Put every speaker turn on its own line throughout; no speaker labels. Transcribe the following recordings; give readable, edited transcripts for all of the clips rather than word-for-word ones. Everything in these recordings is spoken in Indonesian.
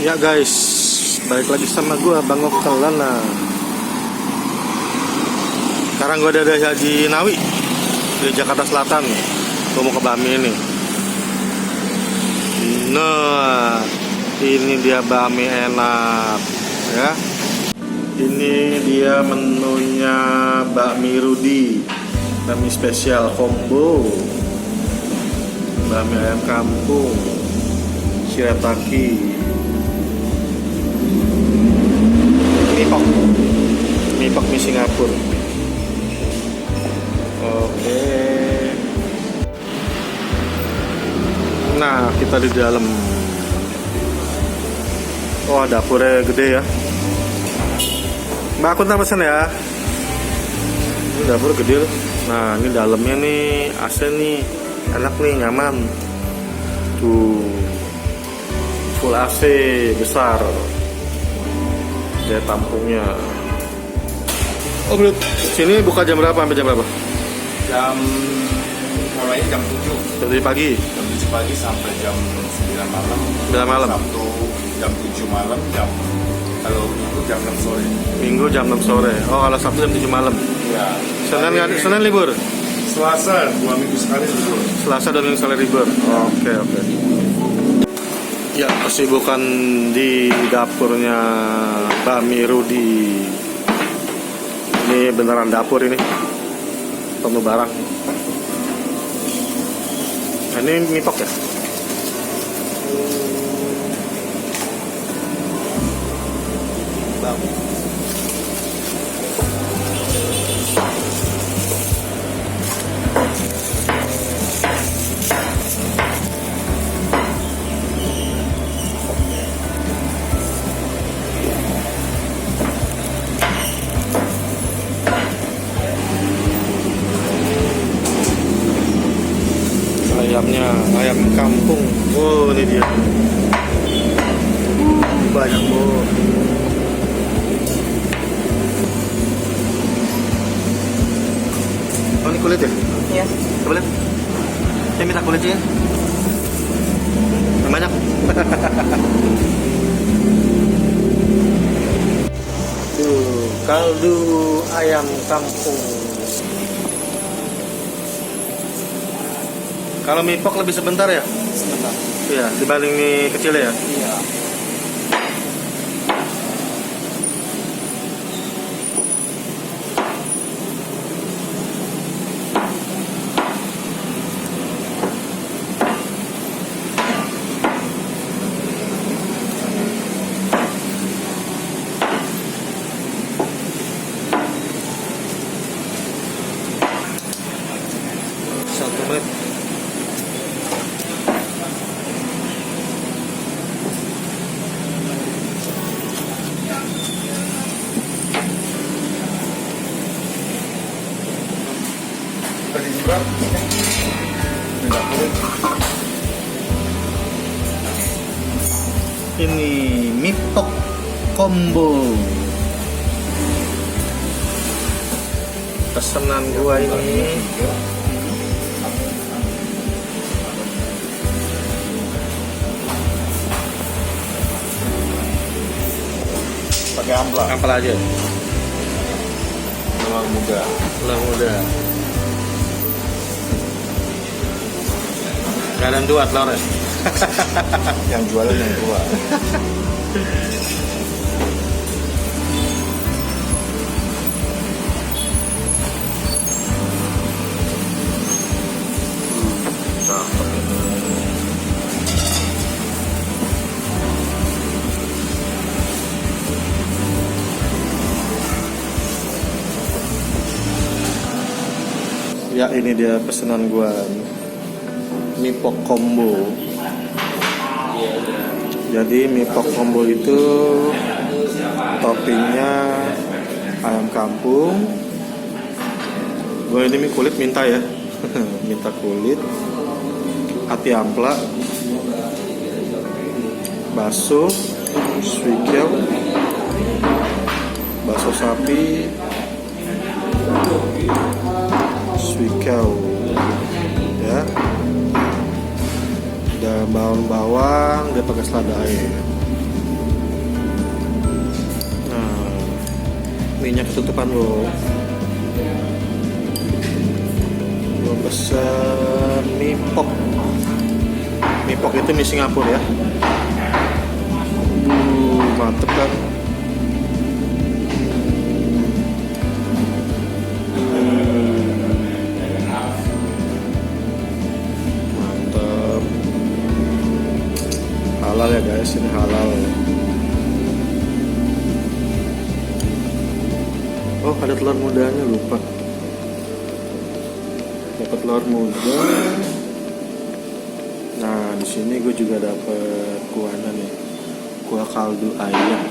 Ya guys, balik lagi sama gue Bang Okelana. Sekarang gue ada di Nawi, di Jakarta Selatan. Gue mau ke Bami ini. Nah, ini dia Bami enak ya. Ini dia menunya bakmi Rudi, bakmi spesial combo, bakmi ayam kampung, shirataki, mipok mie Singapura. Oke. Nah, kita di dalam. Oh, dapurnya gede ya. Mbak, aku ntar pesen ya. Ini dapur gede loh. Nah, ini dalamnya nih AC nih, enak nih, nyaman. Tuh, full AC besar. Dia tampungnya. Oh, belut. Sini buka jam berapa sampai jam berapa?
Mulainya jam 7.
Jam 7 pagi.
Jam 7 pagi sampai jam 9 malam.
9 malam.
Sabtu jam 7 malam, kalau Minggu jam 6 sore.
Minggu jam 6 sore. Oh, kalau Sabtu jam 7 malam.
Iya.
Senin libur.
Selasa 2 minggu sekali libur.
Selasa 2 minggu sekali libur. Oke. Ya, kesibukan di dapurnya Bami Rudi. Ini beneran dapur ini. Penuh barang. Nah, ini mipok ya? Bami. Ayamnya, ayam kampung. Oh, ini dia. Banyak banget. Oh, ini kulit ya?
Iya.
Coba lihat. Saya minta kulitnya. Yang banyak. Tuh, kaldu ayam kampung. Kalau mie pok lebih sebentar ya?
Sebentar.
Iya, dibanding mie kecil ya?
Iya.
Satu menit.
Tadi berapa?
Ini mipok combo. Pesanan gua ini.
Pakai amplas.
Ampel aja.
Telur muda.
Telur muda. Gak ada yang dua telurnya.
Yang jualan yang tua.
Cakep ini. Ya, ini dia pesanan gua. Mipok combo. Jadi mipok combo itu toppingnya ayam kampung. Gue ini mie kulit minta ya. Minta kulit, ati ampla, bakso, suikeu, bakso sapi, suikeu ya. Ada bawang-bawang, dia pakai selada air. minyak ketutupan lo. Gua pesan mie pok. Mie pok itu mie Singapura ya. Mantep kan. Mantap. Halal ya guys, ini halal. Oh, ada telur mudanya, lupa. Dapat telur muda. Nah, di sini gue juga dapat kuahnya nih. Kuah kaldu ayam.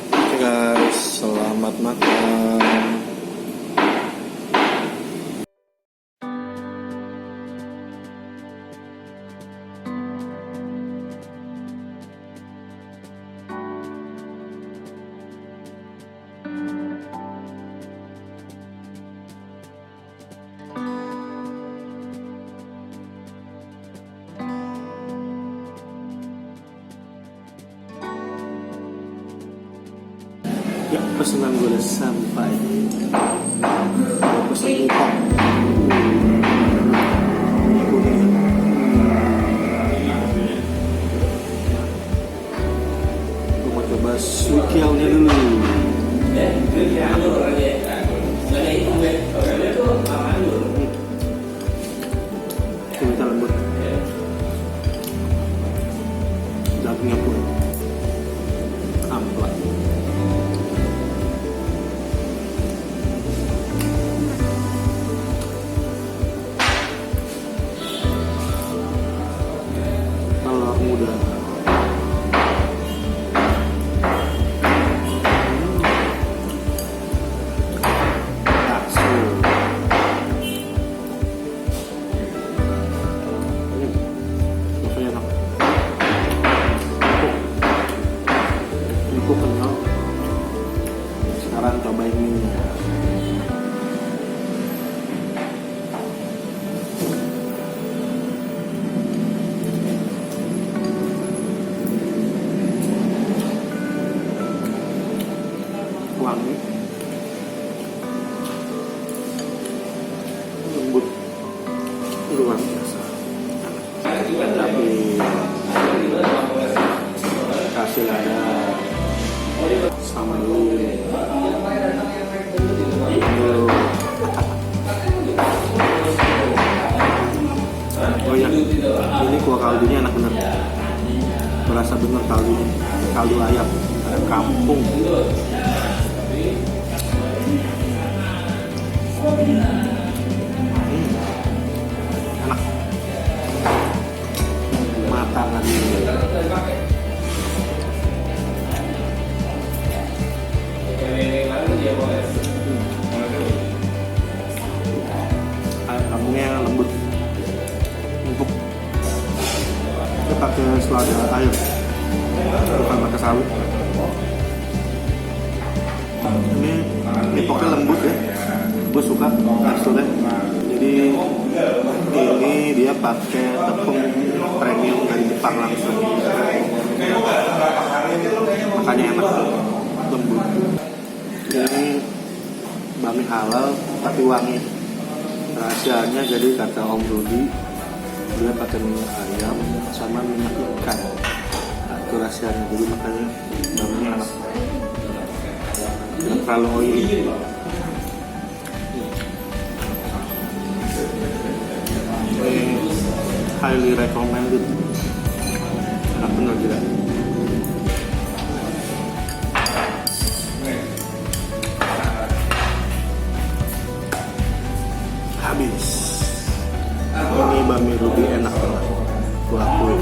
Oke guys, selamat makan. Ya, pesanan gue udah sampai. Gue pesan mie pok. Ini kuning. Gue mau coba sukiaunya dulu. Kulitnya lembut. Dagingnya pun amplat. Muda. Bakso. Ini enak. Empuk kenyal. Sekarang cobain mie-nya. Wangi, lembut, luar biasa. Tapi kasih ada sambal. Oh ya, ini kuah kaldunya enak bener. Berasa bener kaldunya, kaldu ayam, kampung. Enak, matang lagi. Ayamnya lembut, empuk. Kita pakai selada air, bukan pakai saus. Ini pokoknya lembut ya. Gue suka teksturnya. Jadi ini dia pakai tepung premium dari Jepang langsung. Makanya enak, lembut. Ini bami halal tapi wangi. Rahasianya jadi kata Om Rudi, dia pakai minyak ayam sama minyak ikan. Nah, itu rahasianya. Jadi makanya baminya enak. Tidak terlalu oily. Highly recommended. Enak bener juga. Habis. Ini bami Ruby enak banget. Gue akuin.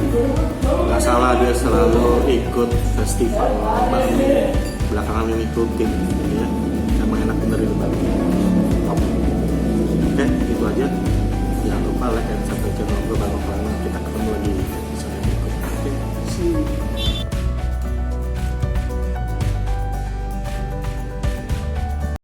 Gak salah dia selalu ikut festival bami. Belakangan ini ikutin ya. Emang enak bener ini bami. Top. Oke, itu aja. Jangan lupa like dan subscribe channel gue. Kita ketemu lagi di episode berikutnya. Oke, see you.